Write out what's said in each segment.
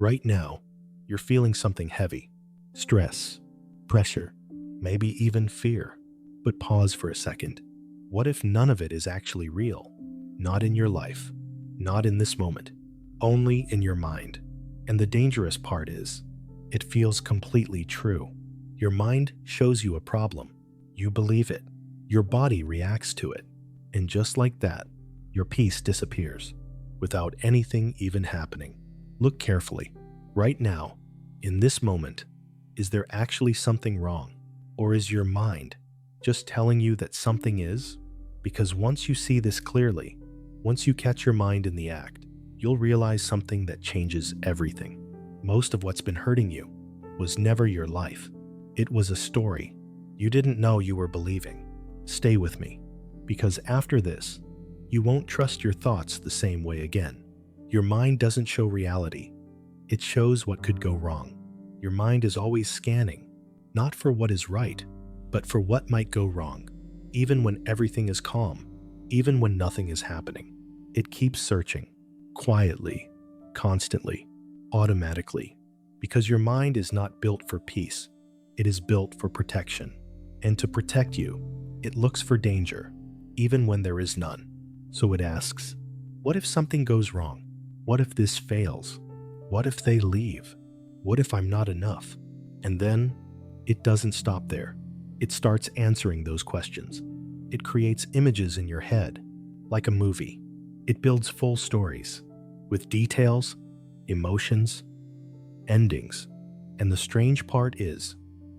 Right now, you're feeling something heavy, stress, pressure, maybe even fear. But pause for a second. What if none of it is actually real? Not in your life, not in this moment, only in your mind. And the dangerous part is, it feels completely true. Your mind shows you a problem. You believe it. Your body reacts to it. And just like that, your peace disappears without anything even happening. Look carefully. Right now, in this moment, is there actually something wrong? Or is your mind just telling you that something is? Because once you see this clearly, once you catch your mind in the act, you'll realize something that changes everything. Most of what's been hurting you was never your life. It was a story you didn't know you were believing. Stay with me, because after this, you won't trust your thoughts the same way again. Your mind doesn't show reality. It shows what could go wrong. Your mind is always scanning, not for what is right, but for what might go wrong. Even when everything is calm, even when nothing is happening, it keeps searching, quietly, constantly, automatically, because your mind is not built for peace. It is built for protection. And to protect you, it looks for danger, even when there is none. So it asks, what if something goes wrong? What if this fails? What if they leave? What if I'm not enough? And then, it doesn't stop there. It starts answering those questions. It creates images in your head, like a movie. It builds full stories, with details, emotions, endings. And the strange part is,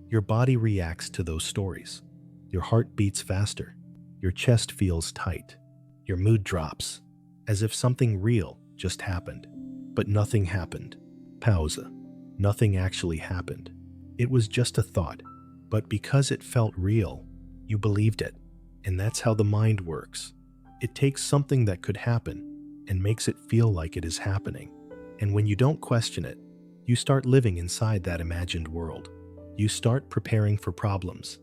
your body reacts to those stories. Your heart beats faster. Your chest feels tight. Your mood drops, as if something real just happened. But nothing happened. Pausa. Nothing actually happened. It was just a thought. But because it felt real, you believed it. And that's how the mind works. It takes something that could happen and makes it feel like it is happening. And when you don't question it, you start living inside that imagined world. You start preparing for problems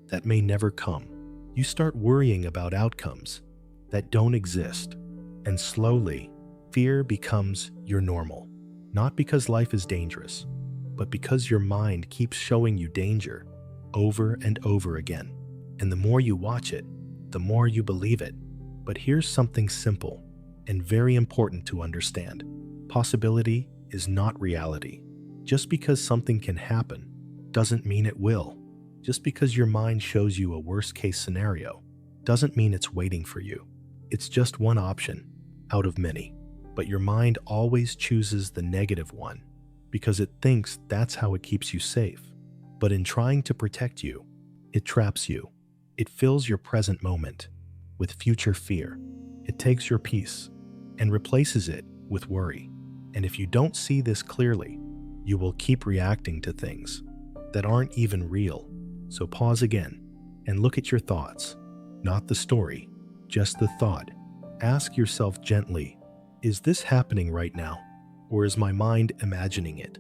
that may never come. You start worrying about outcomes that don't exist. And slowly, fear becomes your normal. Not because life is dangerous, but because your mind keeps showing you danger over and over again. And the more you watch it, the more you believe it. But here's something simple and very important to understand. Possibility is not reality. Just because something can happen doesn't mean it will. Just because your mind shows you a worst-case scenario doesn't mean it's waiting for you. It's just one option out of many. But your mind always chooses the negative one because it thinks that's how it keeps you safe. But in trying to protect you, it traps you. It fills your present moment with future fear. It takes your peace and replaces it with worry. And if you don't see this clearly, you will keep reacting to things that aren't even real. So pause again and look at your thoughts, not the story, just the thought. Ask yourself gently, is this happening right now? Or is my mind imagining it?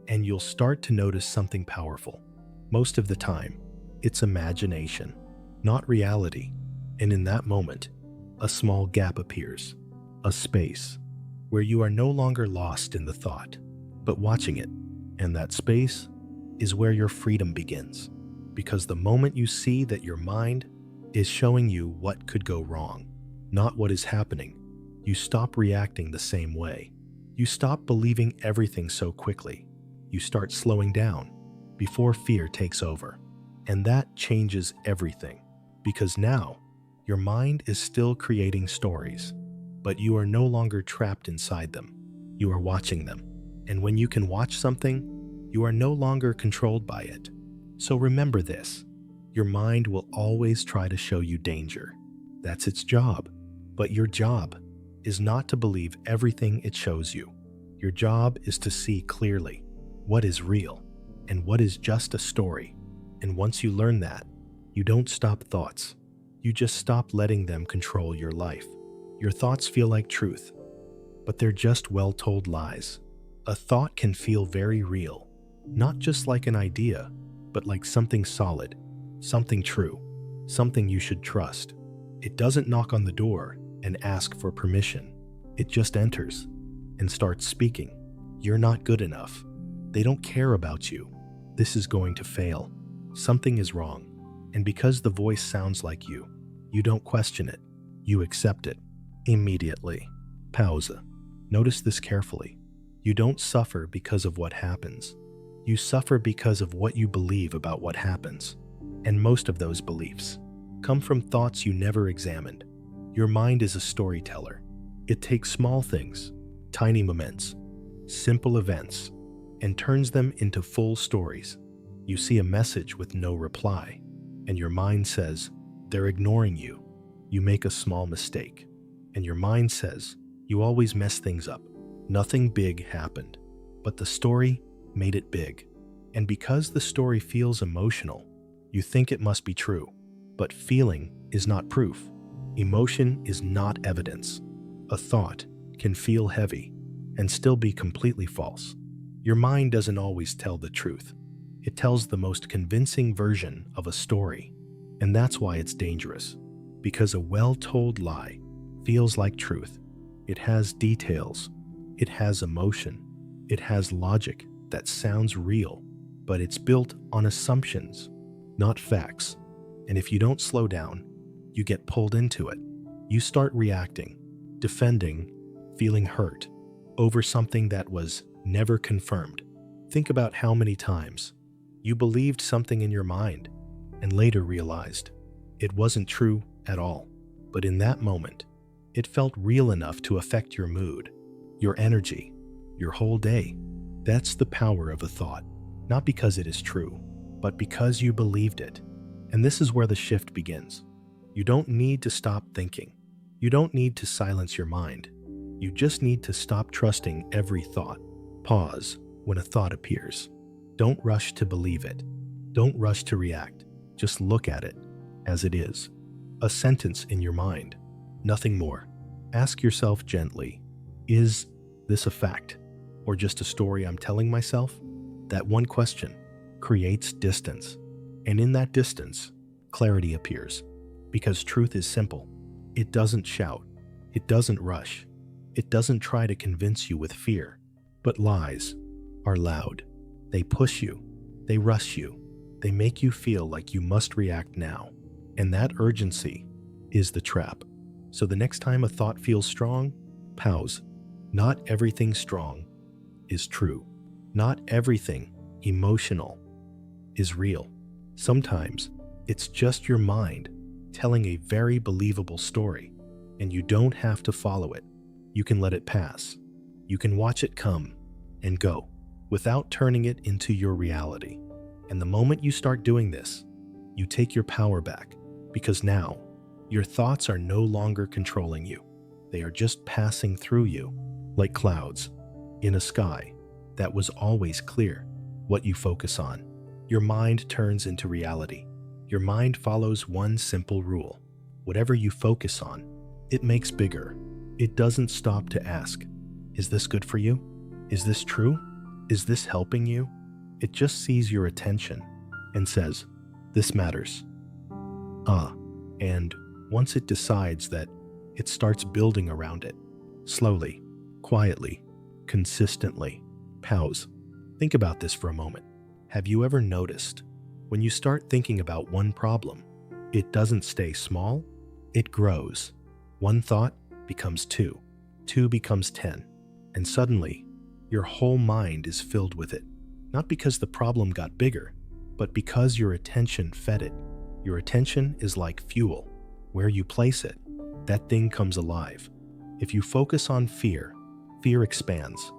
And you'll start to notice something powerful. Most of the time, it's imagination, not reality. And in that moment, a small gap appears, a space where you are no longer lost in the thought, but watching it. And that space is where your freedom begins. Because the moment you see that your mind is showing you what could go wrong, not what is happening, you stop reacting the same way. You stop believing everything so quickly. You start slowing down before fear takes over. And that changes everything. Because now, your mind is still creating stories, but you are no longer trapped inside them. You are watching them. And when you can watch something, you are no longer controlled by it. So remember this, your mind will always try to show you danger. That's its job. But your job is not to believe everything it shows you. Your job is to see clearly what is real and what is just a story. And once you learn that, you don't stop thoughts. You just stop letting them control your life. Your thoughts feel like truth, but they're just well-told lies. A thought can feel very real, not just like an idea, but like something solid, something true, something you should trust. It doesn't knock on the door and ask for permission. It just enters and starts speaking. You're not good enough. They don't care about you. This is going to fail. Something is wrong. And because the voice sounds like you don't question it. You accept it. Immediately. Pause. Notice this carefully. You don't suffer because of what happens. You suffer because of what you believe about what happens. And most of those beliefs come from thoughts you never examined. Your mind is a storyteller. It takes small things, tiny moments, simple events, and turns them into full stories. You see a message with no reply, and your mind says, they're ignoring you. You make a small mistake, and your mind says, you always mess things up. Nothing big happened, but the story made it big. And because the story feels emotional, you think it must be true. But feeling is not proof. Emotion is not evidence. A thought can feel heavy and still be completely false. Your mind doesn't always tell the truth. It tells the most convincing version of a story. And that's why it's dangerous. Because a well-told lie feels like truth. It has details. It has emotion. It has logic that sounds real, but it's built on assumptions, not facts. And if you don't slow down, you get pulled into it. You start reacting, defending, feeling hurt over something that was never confirmed. Think about how many times you believed something in your mind and later realized it wasn't true at all. But in that moment, it felt real enough to affect your mood, your energy, your whole day. That's the power of a thought, not because it is true, but because you believed it. And this is where the shift begins. You don't need to stop thinking. You don't need to silence your mind. You just need to stop trusting every thought. Pause when a thought appears. Don't rush to believe it. Don't rush to react. Just look at it as it is. A sentence in your mind, nothing more. Ask yourself gently, is this a fact or just a story I'm telling myself? That one question creates distance. And in that distance, clarity appears. Because truth is simple. It doesn't shout. It doesn't rush. It doesn't try to convince you with fear. But lies are loud. They push you. They rush you. They make you feel like you must react now. And that urgency is the trap. So the next time a thought feels strong, pause. Not everything strong is true. Not everything emotional is real. Sometimes it's just your mind telling a very believable story, and you don't have to follow it. You can let it pass. You can watch it come and go without turning it into your reality. And the moment you start doing this, you take your power back, because now your thoughts are no longer controlling you. They are just passing through you like clouds in a sky that was always clear. What you focus on, your mind turns into reality. Your mind follows one simple rule. Whatever you focus on, it makes bigger. It doesn't stop to ask, is this good for you? Is this true? Is this helping you? It just sees your attention and says, this matters. And once it decides that, it starts building around it. Slowly, quietly, consistently. Pause. Think about this for a moment. Have you ever noticed when you start thinking about one problem, it doesn't stay small, it grows. One thought becomes two, two becomes 10, and suddenly your whole mind is filled with it. Not because the problem got bigger, but because your attention fed it. Your attention is like fuel. Where you place it, that thing comes alive. If you focus on fear, fear expands.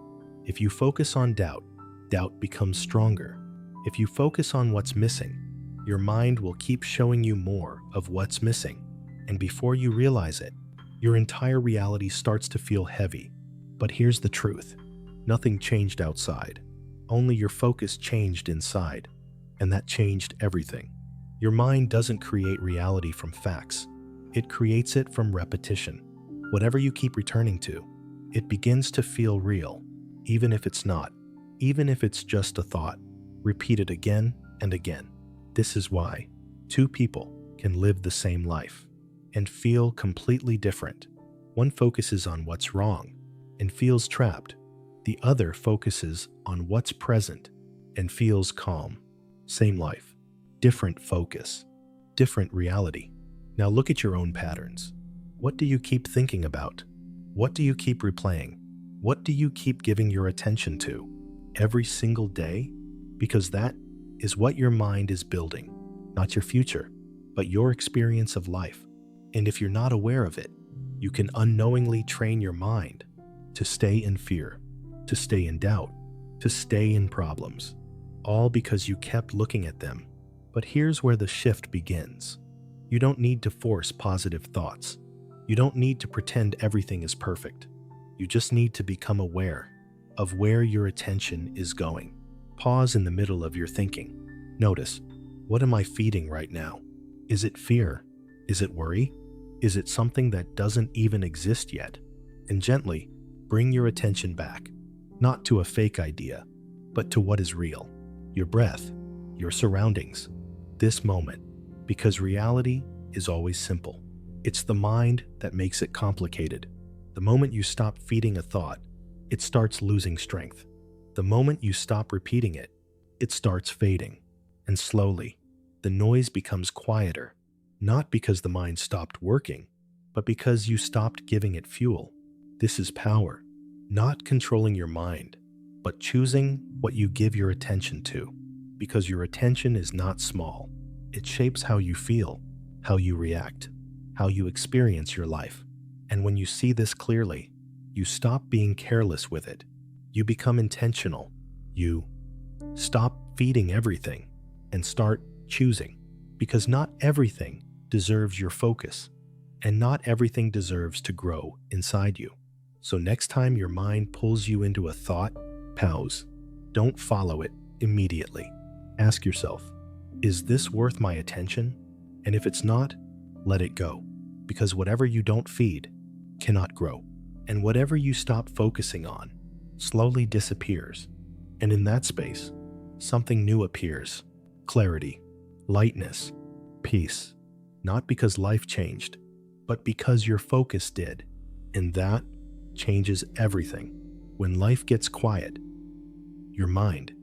If you focus on doubt, doubt becomes stronger. If you focus on what's missing, your mind will keep showing you more of what's missing. And before you realize it, your entire reality starts to feel heavy. But here's the truth. Nothing changed outside. Only your focus changed inside. And that changed everything. Your mind doesn't create reality from facts. It creates it from repetition. Whatever you keep returning to, it begins to feel real, even if it's not, even if it's just a thought. Repeat it again and again. This is why two people can live the same life and feel completely different. One focuses on what's wrong and feels trapped, The other focuses on what's present and feels calm. Same life, different focus, different reality. Now look at your own patterns. What do you keep thinking about? What do you keep replaying? What do you keep giving your attention to every single day? Because that is what your mind is building, not your future, but your experience of life. And if you're not aware of it, you can unknowingly train your mind to stay in fear, to stay in doubt, to stay in problems, all because you kept looking at them. But here's where the shift begins. You don't need to force positive thoughts. You don't need to pretend everything is perfect. You just need to become aware of where your attention is going. Pause in the middle of your thinking. Notice, what am I feeding right now? Is it fear? Is it worry? Is it something that doesn't even exist yet? And gently bring your attention back, not to a fake idea, but to what is real. Your breath, your surroundings, this moment, because reality is always simple. It's the mind that makes it complicated. The moment you stop feeding a thought, it starts losing strength. The moment you stop repeating it, it starts fading. And slowly, the noise becomes quieter, not because the mind stopped working, but because you stopped giving it fuel. This is power, not controlling your mind, but choosing what you give your attention to, because your attention is not small. It shapes how you feel, how you react, how you experience your life. And when you see this clearly, you stop being careless with it. You become intentional. You stop feeding everything and start choosing, because not everything deserves your focus, and not everything deserves to grow inside you. So next time your mind pulls you into a thought, pause. Don't follow it immediately. Ask yourself, is this worth my attention? And if it's not, let it go, because whatever you don't feed cannot grow, and whatever you stop focusing on slowly disappears. And in that space, something new appears. Clarity, lightness, peace. Not because life changed, but because your focus did. And that changes everything. When life gets quiet, your mind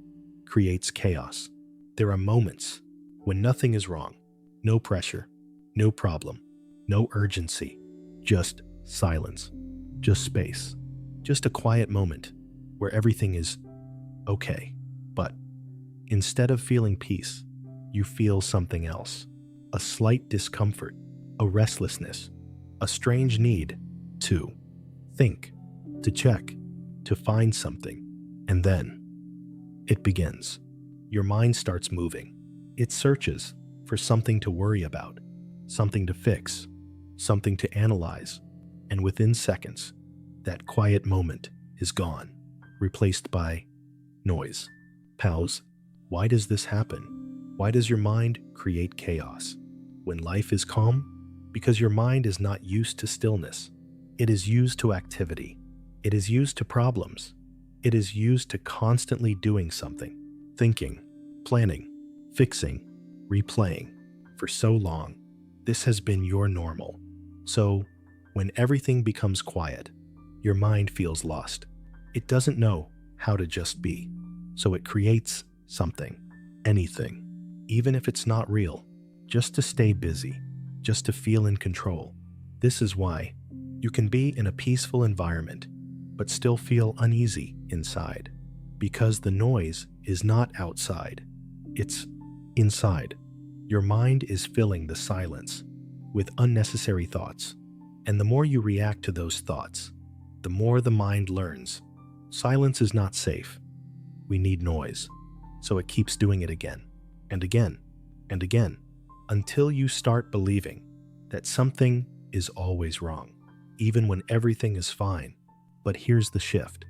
creates chaos. There are moments when nothing is wrong. No pressure, no problem, no urgency, just silence, just space, just a quiet moment where everything is okay. But instead of feeling peace, you feel something else. A slight discomfort, a restlessness, a strange need to think, to check, to find something. And then it begins. Your mind starts moving. It searches for something to worry about, something to fix, something to analyze. And within seconds, that quiet moment is gone, replaced by noise. Pause. Why does this happen? Why does your mind create chaos when life is calm? Because your mind is not used to stillness. It is used to activity. It is used to problems. It is used to constantly doing something, thinking, planning, fixing, replaying. For so long, this has been your normal. So, when everything becomes quiet, your mind feels lost. It doesn't know how to just be. So it creates something, anything, even if it's not real, just to stay busy, just to feel in control. This is why you can be in a peaceful environment, but still feel uneasy inside, because the noise is not outside, it's inside. Your mind is filling the silence with unnecessary thoughts, and the more you react to those thoughts, the more the mind learns. Silence is not safe. We need noise, so it keeps doing it again, and again, and again, until you start believing that something is always wrong, even when everything is fine. But here's the shift.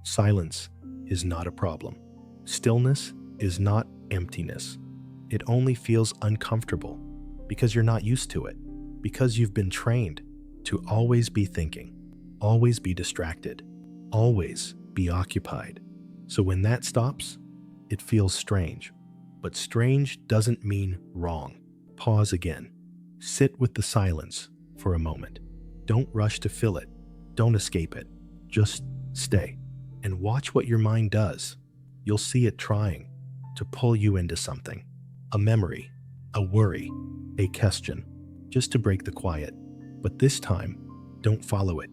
Silence is not a problem. Stillness is not emptiness. It only feels uncomfortable because you're not used to it, because you've been trained to always be thinking, always be distracted, always be occupied. So when that stops, it feels strange. But strange doesn't mean wrong. Pause again. Sit with the silence for a moment. Don't rush to fill it. Don't escape it. Just stay. and watch what your mind does. You'll see it trying to pull you into something, a memory, a worry, a question, just to break the quiet. But this time, don't follow it.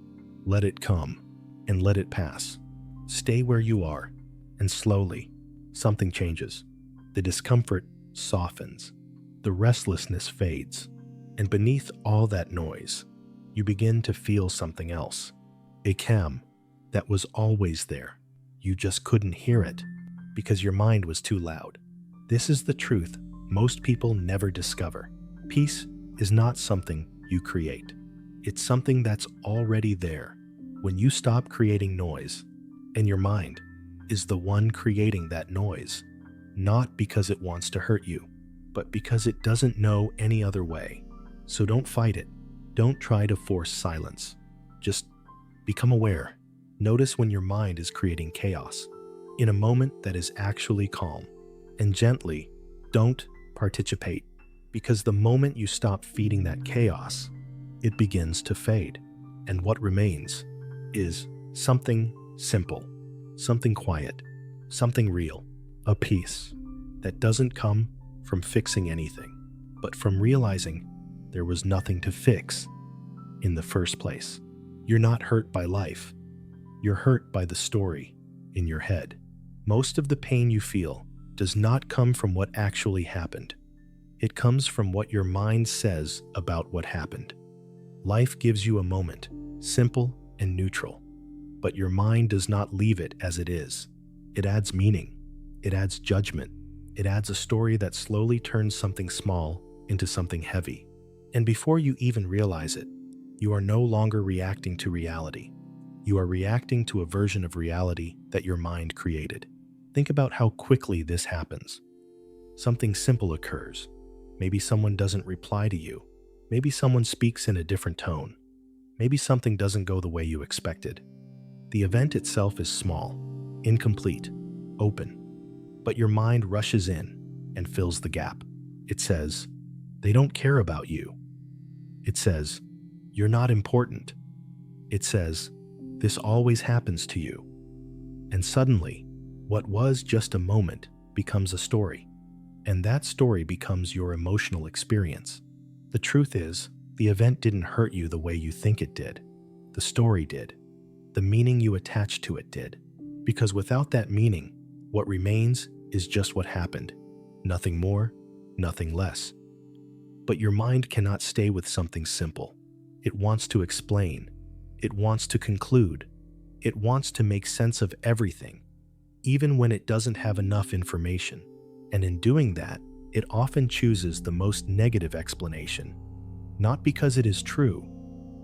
Let it come and let it pass. Stay where you are, and slowly, something changes. The discomfort softens, the restlessness fades, and beneath all that noise, you begin to feel something else. A calm that was always there. You just couldn't hear it because your mind was too loud. This is the truth most people never discover. Peace is not something you create. It's something that's already there when you stop creating noise, and your mind is the one creating that noise, not because it wants to hurt you, but because it doesn't know any other way. So don't fight it. Don't try to force silence. Just become aware. Notice when your mind is creating chaos in a moment that is actually calm, and gently don't participate, because the moment you stop feeding that chaos, it begins to fade. And what remains is something simple, something quiet, something real, a peace that doesn't come from fixing anything, but from realizing there was nothing to fix in the first place. You're not hurt by life. You're hurt by the story in your head. Most of the pain you feel does not come from what actually happened. It comes from what your mind says about what happened. Life gives you a moment, simple and neutral, but your mind does not leave it as it is. It adds meaning. It adds judgment. It adds a story that slowly turns something small into something heavy. And before you even realize it, you are no longer reacting to reality. You are reacting to a version of reality that your mind created. Think about how quickly this happens. Something simple occurs. Maybe someone doesn't reply to you. Maybe someone speaks in a different tone. Maybe something doesn't go the way you expected. The event itself is small, incomplete, open, but your mind rushes in and fills the gap. It says, "They don't care about you." It says, "You're not important." It says, "This always happens to you." And suddenly, what was just a moment becomes a story, and that story becomes your emotional experience. The truth is, the event didn't hurt you the way you think it did. The story did. The meaning you attached to it did. Because without that meaning, what remains is just what happened. Nothing more, nothing less. But your mind cannot stay with something simple. It wants to explain. It wants to conclude. It wants to make sense of everything, even when it doesn't have enough information. And in doing that, it often chooses the most negative explanation, not because it is true,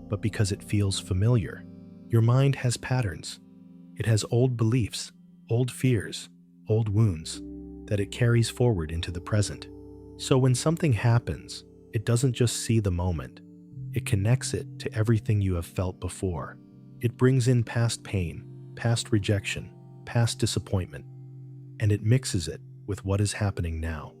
but because it feels familiar. Your mind has patterns. It has old beliefs, old fears, old wounds that it carries forward into the present. So when something happens, it doesn't just see the moment. It connects it to everything you have felt before. It brings in past pain, past rejection, past disappointment, and it mixes it with what is happening now.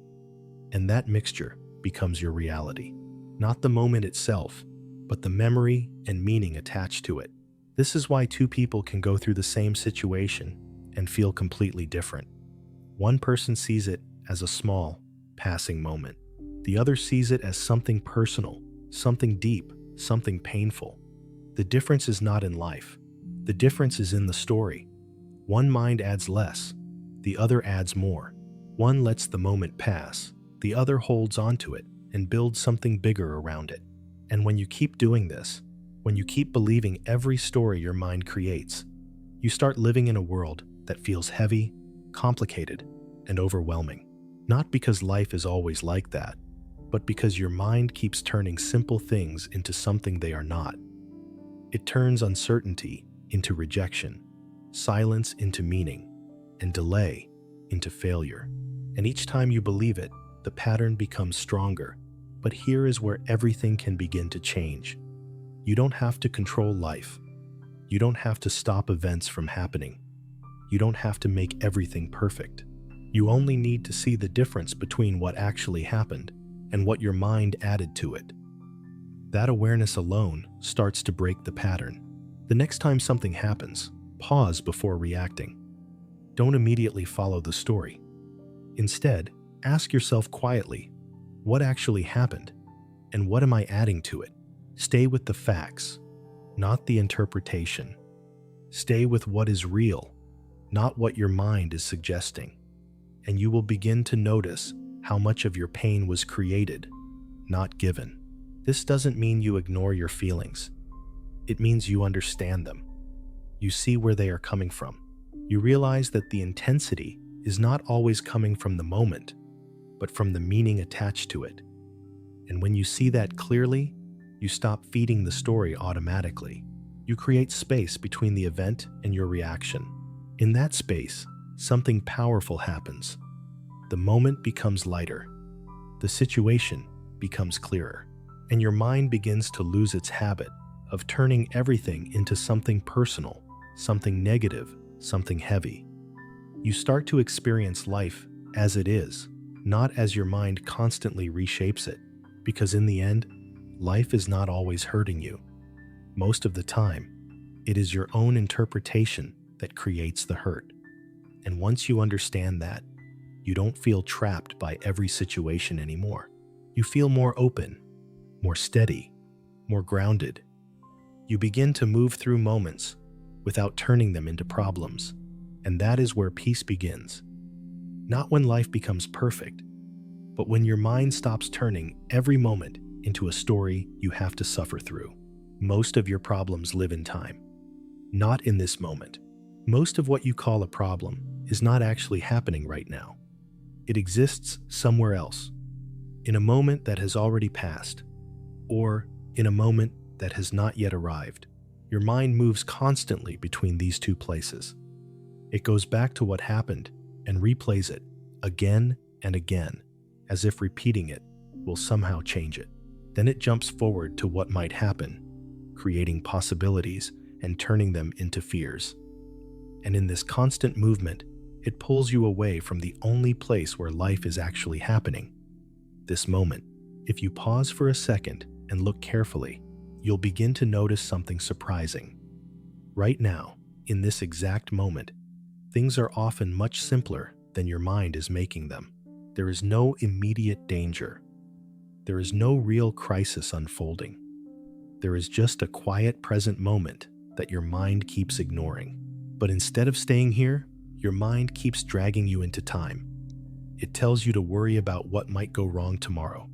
And that mixture becomes your reality. Not the moment itself, but the memory and meaning attached to it. This is why two people can go through the same situation and feel completely different. One person sees it as a small, passing moment. The other sees it as something personal, something deep, something painful. The difference is not in life. The difference is in the story. One mind adds less, the other adds more. One lets the moment pass, the other holds onto it and builds something bigger around it. And when you keep doing this, when you keep believing every story your mind creates, you start living in a world that feels heavy, complicated, and overwhelming. Not because life is always like that, but because your mind keeps turning simple things into something they are not. It turns uncertainty into rejection, silence into meaning, and delay into failure. And each time you believe it, the pattern becomes stronger. But here is where everything can begin to change. You don't have to control life. You don't have to stop events from happening. You don't have to make everything perfect. You only need to see the difference between what actually happened and what your mind added to it. That awareness alone starts to break the pattern. The next time something happens, Pause before reacting. Don't immediately follow the story. Instead, ask yourself quietly, what actually happened? And what am I adding to it? Stay with the facts, not the interpretation. Stay with what is real, not what your mind is suggesting. And you will begin to notice how much of your pain was created, not given. This doesn't mean you ignore your feelings. It means you understand them. You see where they are coming from. You realize that the intensity is not always coming from the moment, but from the meaning attached to it. And when you see that clearly, you stop feeding the story automatically. You create space between the event and your reaction. In that space, something powerful happens. The moment becomes lighter. The situation becomes clearer. And your mind begins to lose its habit of turning everything into something personal, something negative, something heavy. You start to experience life as it is, not as your mind constantly reshapes it. Because in the end, life is not always hurting you. Most of the time, it is your own interpretation that creates the hurt. And once you understand that, you don't feel trapped by every situation anymore. You feel more open, more steady, more grounded. You begin to move through moments without turning them into problems. And that is where peace begins. Not when life becomes perfect, but when your mind stops turning every moment into a story you have to suffer through. Most of your problems live in time, not in this moment. Most of what you call a problem is not actually happening right now. It exists somewhere else, in a moment that has already passed, or in a moment that has not yet arrived. Your mind moves constantly between these two places. It goes back to what happened and replays it again and again, as if repeating it will somehow change it. Then it jumps forward to what might happen, creating possibilities and turning them into fears. And in this constant movement, it pulls you away from the only place where life is actually happening, this moment. If you pause for a second and look carefully, you'll begin to notice something surprising. Right now, in this exact moment, things are often much simpler than your mind is making them. There is no immediate danger. There is no real crisis unfolding. There is just a quiet present moment that your mind keeps ignoring. But instead of staying here, your mind keeps dragging you into time. It tells you to worry about what might go wrong tomorrow.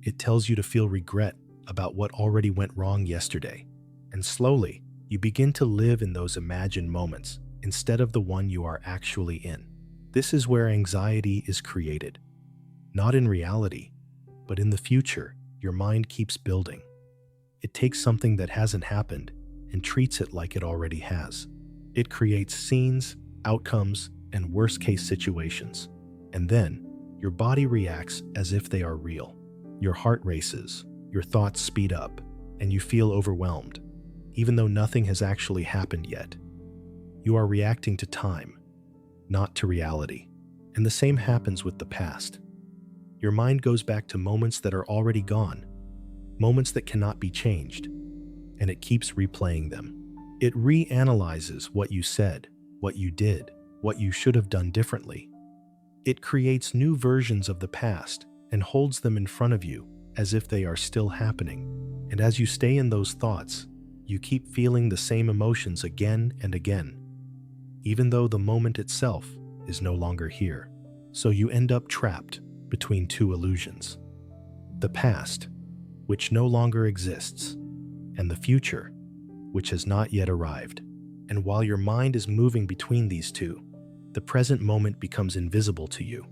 It tells you to feel regret about what already went wrong yesterday. And slowly, you begin to live in those imagined moments instead of the one you are actually in. This is where anxiety is created. Not in reality, but in the future, your mind keeps building. It takes something that hasn't happened and treats it like it already has. It creates scenes, outcomes, and worst-case situations. And then, your body reacts as if they are real. Your heart races, your thoughts speed up, and you feel overwhelmed, even though nothing has actually happened yet. You are reacting to time, not to reality. And the same happens with the past. Your mind goes back to moments that are already gone, moments that cannot be changed, and it keeps replaying them. It reanalyzes what you said, what you did, what you should have done differently. It creates new versions of the past and holds them in front of you as if they are still happening. And as you stay in those thoughts, you keep feeling the same emotions again and again, even though the moment itself is no longer here. So you end up trapped between two illusions: the past, which no longer exists, and the future, which has not yet arrived. And while your mind is moving between these two, the present moment becomes invisible to you.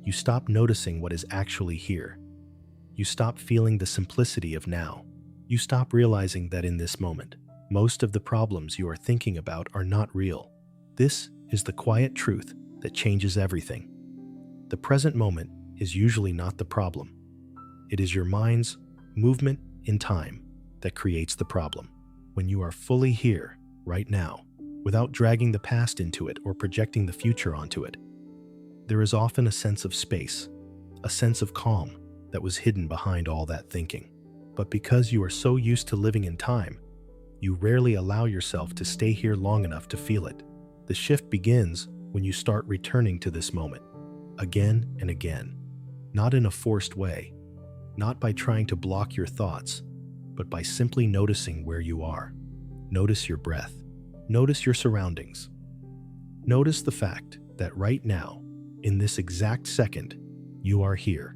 You stop noticing what is actually here. You stop feeling the simplicity of now. You stop realizing that in this moment, most of the problems you are thinking about are not real. This is the quiet truth that changes everything. The present moment is usually not the problem. It is your mind's movement in time that creates the problem. When you are fully here, right now, without dragging the past into it or projecting the future onto it, there is often a sense of space, a sense of calm that was hidden behind all that thinking. But because you are so used to living in time, You rarely allow yourself to stay here long enough to feel it. The shift begins when you start returning to this moment, again and again, not in a forced way, not by trying to block your thoughts, but by simply noticing where you are. Notice your breath. Notice your surroundings. Notice the fact that right now, in this exact second, you are here.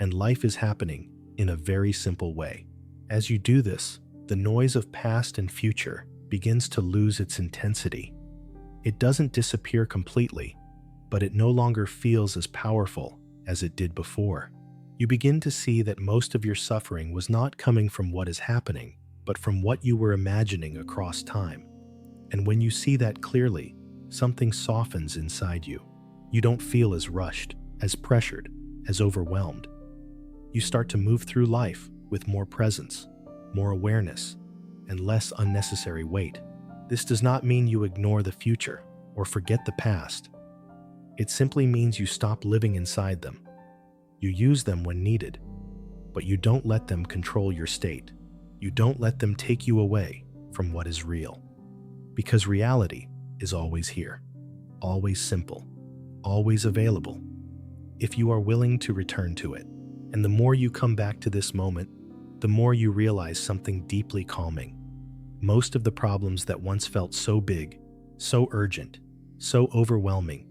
And life is happening in a very simple way. As you do this, the noise of past and future begins to lose its intensity. It doesn't disappear completely, but it no longer feels as powerful as it did before. You begin to see that most of your suffering was not coming from what is happening, but from what you were imagining across time. And when you see that clearly, something softens inside you. You don't feel as rushed, as pressured, as overwhelmed. You start to move through life with more presence, more awareness, and less unnecessary weight. This does not mean you ignore the future or forget the past. It simply means you stop living inside them. You use them when needed, but you don't let them control your state. You don't let them take you away from what is real. Because reality is always here, always simple, always available, if you are willing to return to it. And the more you come back to this moment, the more you realize something deeply calming. Most of the problems that once felt so big, so urgent, so overwhelming,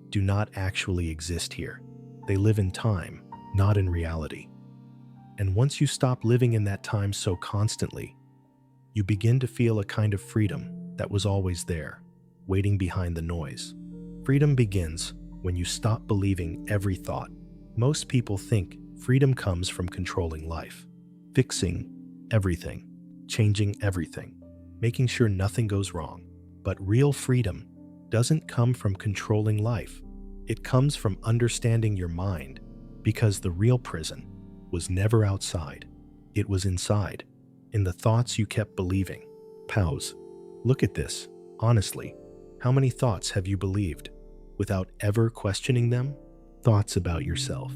do not actually exist here. They live in time, not in reality. And once you stop living in that time so constantly, you begin to feel a kind of freedom that was always there, waiting behind the noise. Freedom begins when you stop believing every thought. Most people think freedom comes from controlling life, fixing everything, changing everything, making sure nothing goes wrong. But real freedom doesn't come from controlling life. It comes from understanding your mind, because the real prison was never outside. It was inside, in the thoughts you kept believing. Pause. Look at this. Honestly, how many thoughts have you believed without ever questioning them? Thoughts about yourself,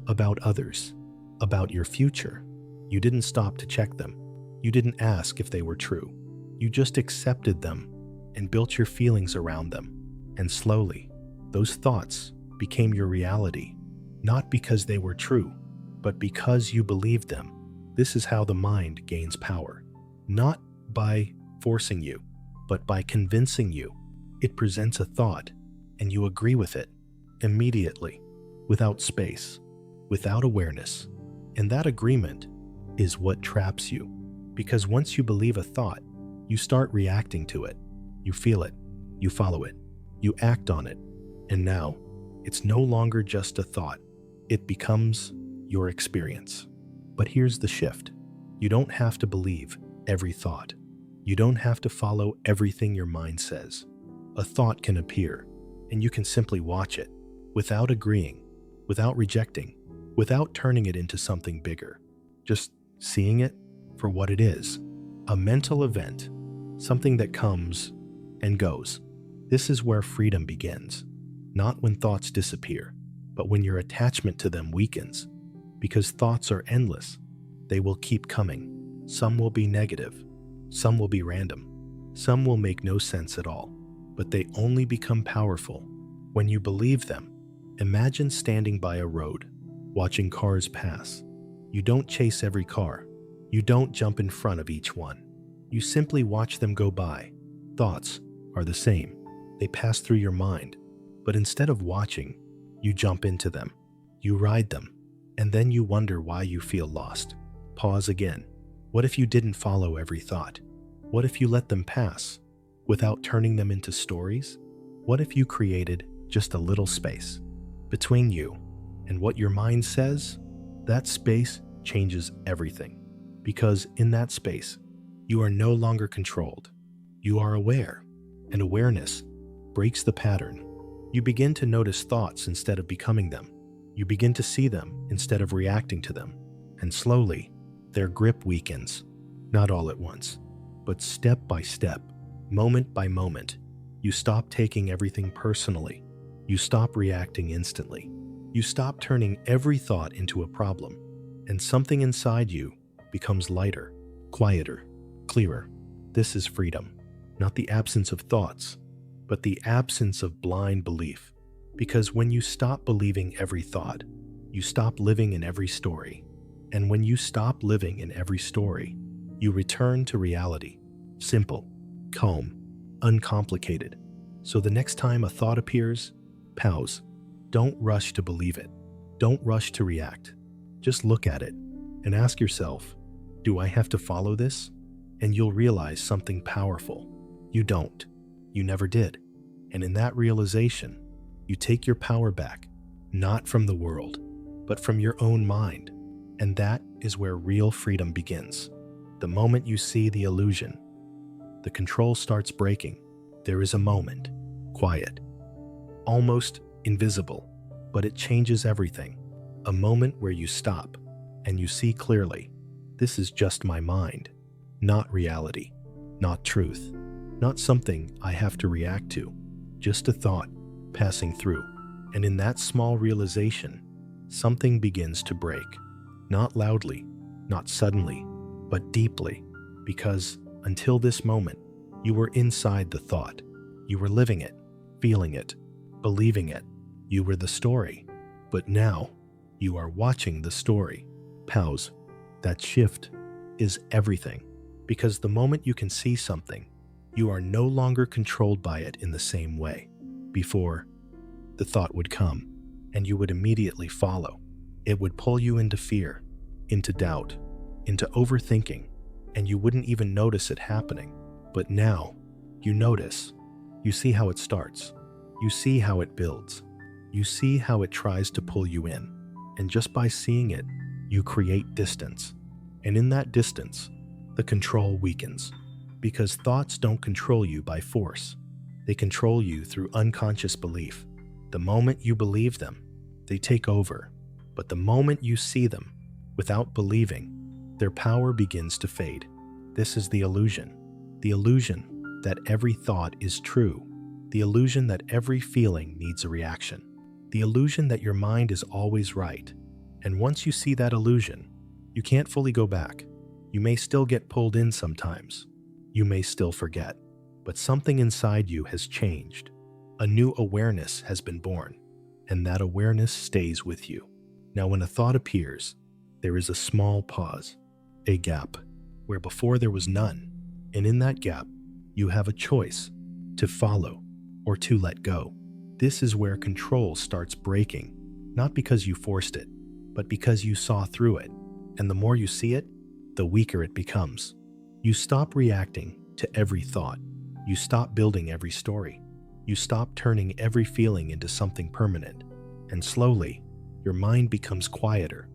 about others, about your future. You didn't stop to check them. You didn't ask if they were true. You just accepted them and built your feelings around them. And slowly, those thoughts became your reality, not because they were true, but because you believed them. This is how the mind gains power, not by forcing you, but by convincing you. It presents a thought, and you agree with it immediately, without space, without awareness. And that agreement is what traps you. Because once you believe a thought, you start reacting to it. You feel it, you follow it, you act on it. And now, it's no longer just a thought. It becomes your experience. But here's the shift. You don't have to believe every thought. You don't have to follow everything your mind says. A thought can appear, and you can simply watch it, without agreeing, without rejecting, without turning it into something bigger. Just seeing it for what it is, a mental event, something that comes and goes. This is where freedom begins, not when thoughts disappear, but when your attachment to them weakens. Because thoughts are endless, they will keep coming. Some will be negative, some will be random, some will make no sense at all, but they only become powerful when you believe them. Imagine standing by a road, watching cars pass. You don't chase every car. You don't jump in front of each one. You simply watch them go by. Thoughts are the same. They pass through your mind. But instead of watching, you jump into them. You ride them. And then you wonder why you feel lost. Pause again. What if you didn't follow every thought? What if you let them pass without turning them into stories? What if you created just a little space between you and what your mind says? That space changes everything. Because in that space, you are no longer controlled. You are aware, and awareness breaks the pattern. You begin to notice thoughts instead of becoming them. You begin to see them instead of reacting to them. And slowly, their grip weakens, not all at once, but step by step, moment by moment. You stop taking everything personally. You stop reacting instantly. You stop turning every thought into a problem, and something inside you becomes lighter, quieter, clearer. This is freedom, not the absence of thoughts, but the absence of blind belief. Because when you stop believing every thought, you stop living in every story. And when you stop living in every story, you return to reality. Simple, calm, uncomplicated. So the next time a thought appears, pause. Don't rush to believe it. Don't rush to react. Just look at it and ask yourself, do I have to follow this? And you'll realize something powerful. You don't. You never did. And in that realization, you take your power back, not from the world, but from your own mind. And that is where real freedom begins. The moment you see the illusion, the control starts breaking. There is a moment, quiet, almost invisible, but it changes everything. A moment where you stop and you see clearly, this is just my mind, not reality, not truth, not something I have to react to, just a thought passing through. And in that small realization, something begins to break, not loudly, not suddenly, but deeply, because until this moment, you were inside the thought. You were living it, feeling it, believing it. You were the story. But now, you are watching the story. Pause. That shift is everything. Because the moment you can see something, you are no longer controlled by it in the same way. Before, the thought would come, and you would immediately follow. It would pull you into fear, into doubt, into overthinking, and you wouldn't even notice it happening. But now, you notice. You see how it starts. You see how it builds. You see how it tries to pull you in. And just by seeing it, you create distance. And in that distance, the control weakens. Because thoughts don't control you by force. They control you through unconscious belief. The moment you believe them, they take over. But the moment you see them, without believing, their power begins to fade. This is the illusion. The illusion that every thought is true. The illusion that every feeling needs a reaction. The illusion that your mind is always right. And once you see that illusion, you can't fully go back. You may still get pulled in sometimes. You may still forget. But something inside you has changed. A new awareness has been born. And that awareness stays with you. Now when a thought appears, there is a small pause, a gap, where before there was none. And in that gap, you have a choice to follow or to let go. This is where control starts breaking, not because you forced it, but because you saw through it. And the more you see it, the weaker it becomes. You stop reacting to every thought. You stop building every story. You stop turning every feeling into something permanent. And slowly, your mind becomes quieter,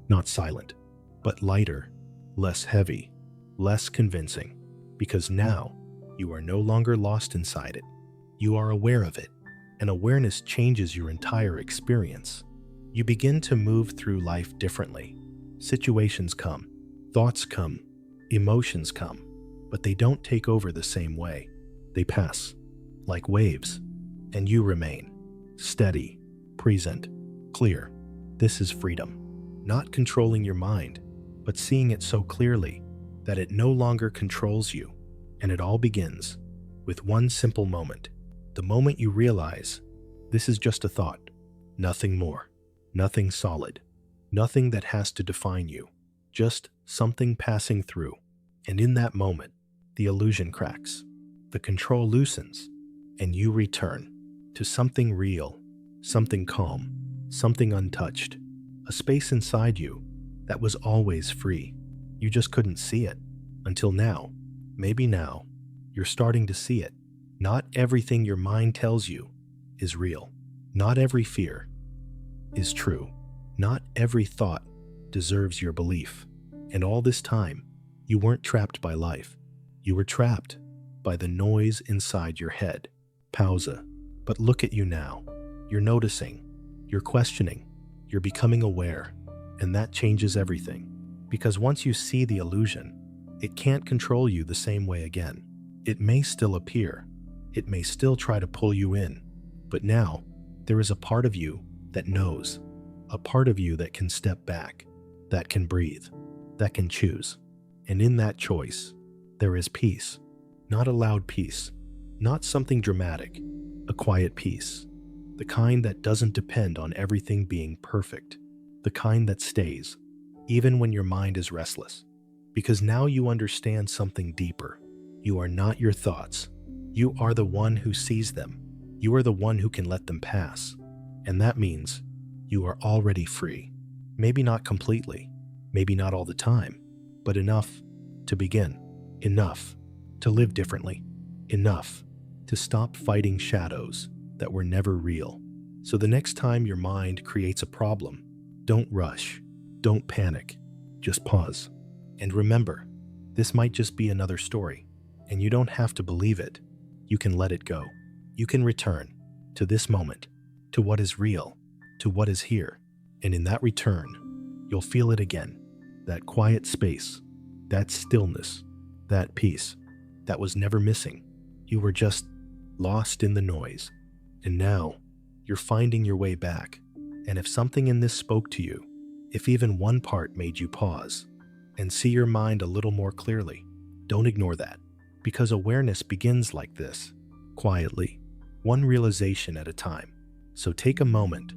not silent, but lighter, less heavy, less convincing. Because now, you are no longer lost inside it. You are aware of it, and awareness changes your entire experience. You begin to move through life differently. Situations come, thoughts come, emotions come, but they don't take over the same way. They pass, like waves, and you remain steady, present, clear. This is freedom, not controlling your mind, but seeing it so clearly that it no longer controls you. And it all begins with one simple moment. The moment you realize this is just a thought, nothing more, nothing solid, nothing that has to define you, just something passing through. And in that moment, the illusion cracks, the control loosens, and you return to something real, something calm, something untouched, a space inside you that was always free. You just couldn't see it until now. Maybe now, you're starting to see it. Not everything your mind tells you is real. Not every fear is true. Not every thought deserves your belief. And all this time, you weren't trapped by life. You were trapped by the noise inside your head. Pausa. But look at you now. You're noticing. You're questioning. You're becoming aware. And that changes everything. Because once you see the illusion, it can't control you the same way again. It may still appear. It may still try to pull you in. But now, there is a part of you that knows. A part of you that can step back, that can breathe, that can choose. And in that choice, there is peace. Not a loud peace, not something dramatic, a quiet peace. The kind that doesn't depend on everything being perfect. The kind that stays, even when your mind is restless. Because now you understand something deeper. You are not your thoughts. You are the one who sees them. You are the one who can let them pass. And that means you are already free. Maybe not completely, maybe not all the time, but enough to begin. Enough to live differently. Enough to stop fighting shadows that were never real. So the next time your mind creates a problem, don't rush, don't panic, just pause. And remember, this might just be another story, and you don't have to believe it. You can let it go. You can return to this moment, to what is real, to what is here. And in that return, you'll feel it again. That quiet space, that stillness, that peace that was never missing. You were just lost in the noise. And now, you're finding your way back. And if something in this spoke to you, if even one part made you pause and see your mind a little more clearly, don't ignore that. Because awareness begins like this, quietly, one realization at a time. So take a moment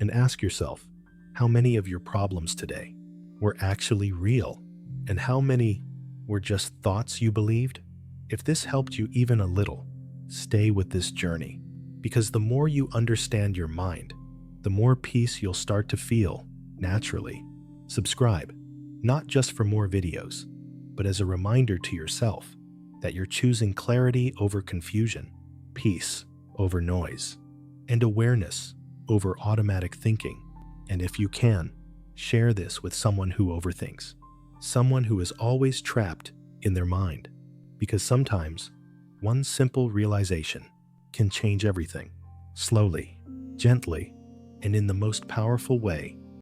and ask yourself, how many of your problems today were actually real? And how many were just thoughts you believed? If this helped you even a little, stay with this journey. Because the more you understand your mind, the more peace you'll start to feel naturally. Subscribe, not just for more videos, but as a reminder to yourself that you're choosing clarity over confusion, peace over noise, and awareness over automatic thinking. And if you can, share this with someone who overthinks, someone who is always trapped in their mind. Because sometimes one simple realization can change everything, slowly, gently, and in the most powerful way